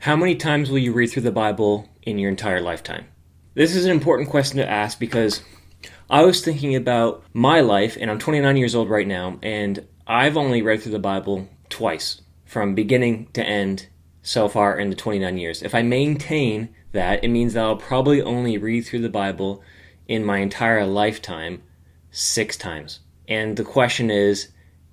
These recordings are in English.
How many times will you read through the Bible in your entire lifetime? This is an important question to ask because I was thinking about my life, and I'm 29 years old right now, and I've only read through the Bible twice, from beginning to end so far in the 29 years. If I maintain that, it means that I'll probably only read through the Bible in my entire lifetime 6 times. And the question is,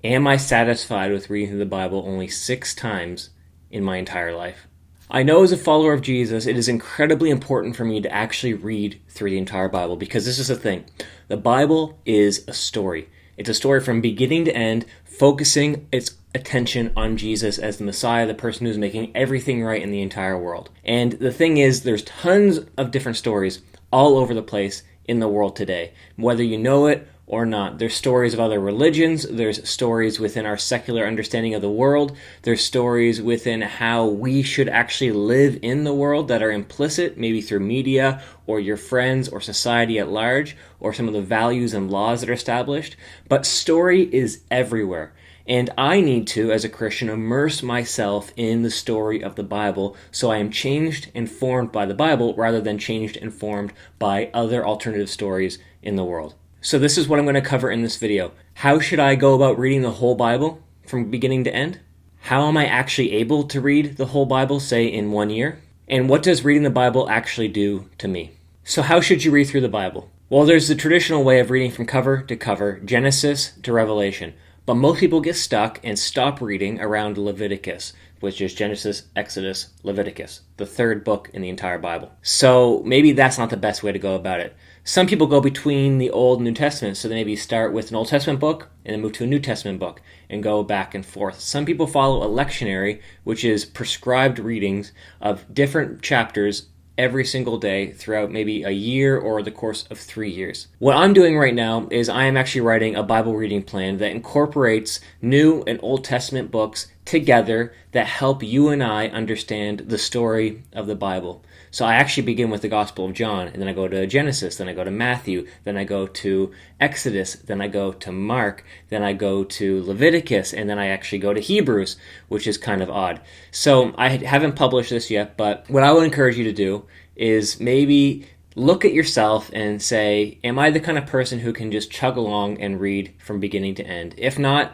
am I satisfied with reading through the Bible only 6 times in my entire life? I know as a follower of Jesus, it is incredibly important for me to actually read through the entire Bible because this is the thing. The Bible is a story. It's a story from beginning to end, focusing its attention on Jesus as the Messiah, the person who's making everything right in the entire world. And the thing is, there's tons of different stories all over the place in the world today, whether you know it or not. There's stories of other religions, there's stories within our secular understanding of the world, there's stories within how we should actually live in the world that are implicit, maybe through media or your friends or society at large, or some of the values and laws that are established. But story is everywhere. And I need to, as a Christian, immerse myself in the story of the Bible so I am changed and formed by the Bible rather than changed and formed by other alternative stories in the world. So this is what I'm going to cover in this video. How should I go about reading the whole Bible from beginning to end? How am I actually able to read the whole Bible, say, in 1 year? And what does reading the Bible actually do to me? So how should you read through the Bible? Well, there's the traditional way of reading from cover to cover, Genesis to Revelation. But most people get stuck and stop reading around Leviticus, which is Genesis, Exodus, Leviticus, the third book in the entire Bible. So maybe that's not the best way to go about it. Some people go between the Old and New Testament, so they maybe start with an Old Testament book and then move to a New Testament book and go back and forth. Some people follow a lectionary, which is prescribed readings of different chapters every single day throughout maybe a year or the course of 3 years. What I'm doing right now is I am actually writing a Bible reading plan that incorporates New and Old Testament books together that help you and I understand the story of the Bible. So I actually begin with the Gospel of John, and then I go to Genesis, then I go to Matthew, then I go to Exodus, then I go to Mark, then I go to Leviticus, and then I actually go to Hebrews, which is kind of odd. So I haven't published this yet, but what I would encourage you to do is maybe look at yourself and say, am I the kind of person who can just chug along and read from beginning to end? If not,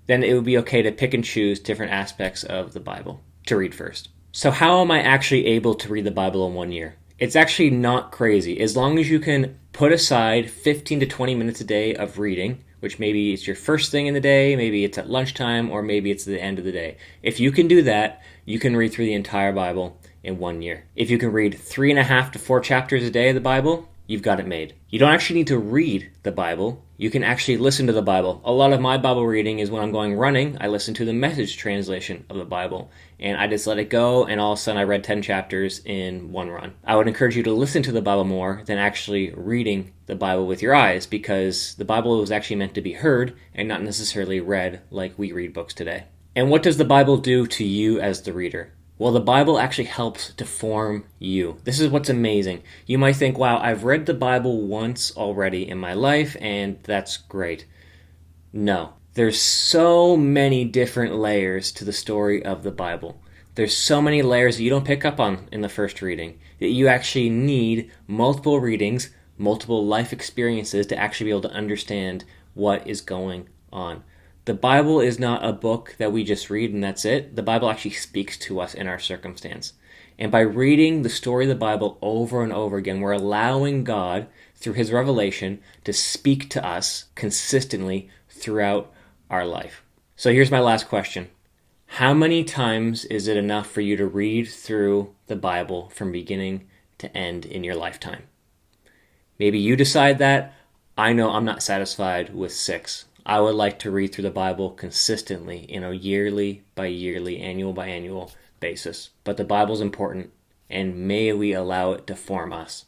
then it would be okay to pick and choose different aspects of the Bible to read first. So how am I actually able to read the Bible in 1 year? It's actually not crazy. As long as you can put aside 15 to 20 minutes a day of reading, which maybe it's your first thing in the day, maybe it's at lunchtime, or maybe it's the end of the day. If you can do that, you can read through the entire Bible in 1 year. If you can read 3.5 to 4 chapters a day of the Bible, you've got it made. You don't actually need to read the Bible. You can actually listen to the Bible. A lot of my Bible reading is when I'm going running, I listen to the Message translation of the Bible, and I just let it go, and all of a sudden I read 10 chapters in one run. I would encourage you to listen to the Bible more than actually reading the Bible with your eyes, because the Bible was actually meant to be heard and not necessarily read like we read books today. And what does the Bible do to you as the reader? Well, the Bible actually helps to form you. This is what's amazing. You might think, wow, I've read the Bible once already in my life, and that's great. No. There's so many different layers to the story of the Bible. There's so many layers that you don't pick up on in the first reading, that you actually need multiple readings, multiple life experiences to actually be able to understand what is going on. The Bible is not a book that we just read and that's it. The Bible actually speaks to us in our circumstance. And by reading the story of the Bible over and over again, we're allowing God, through His revelation, to speak to us consistently throughout our life. So here's my last question. How many times is it enough for you to read through the Bible from beginning to end in your lifetime? Maybe you decide that. I know I'm not satisfied with 6. I would like to read through the Bible consistently in a yearly by yearly, annual by annual basis. But the Bible's important, and may we allow it to form us.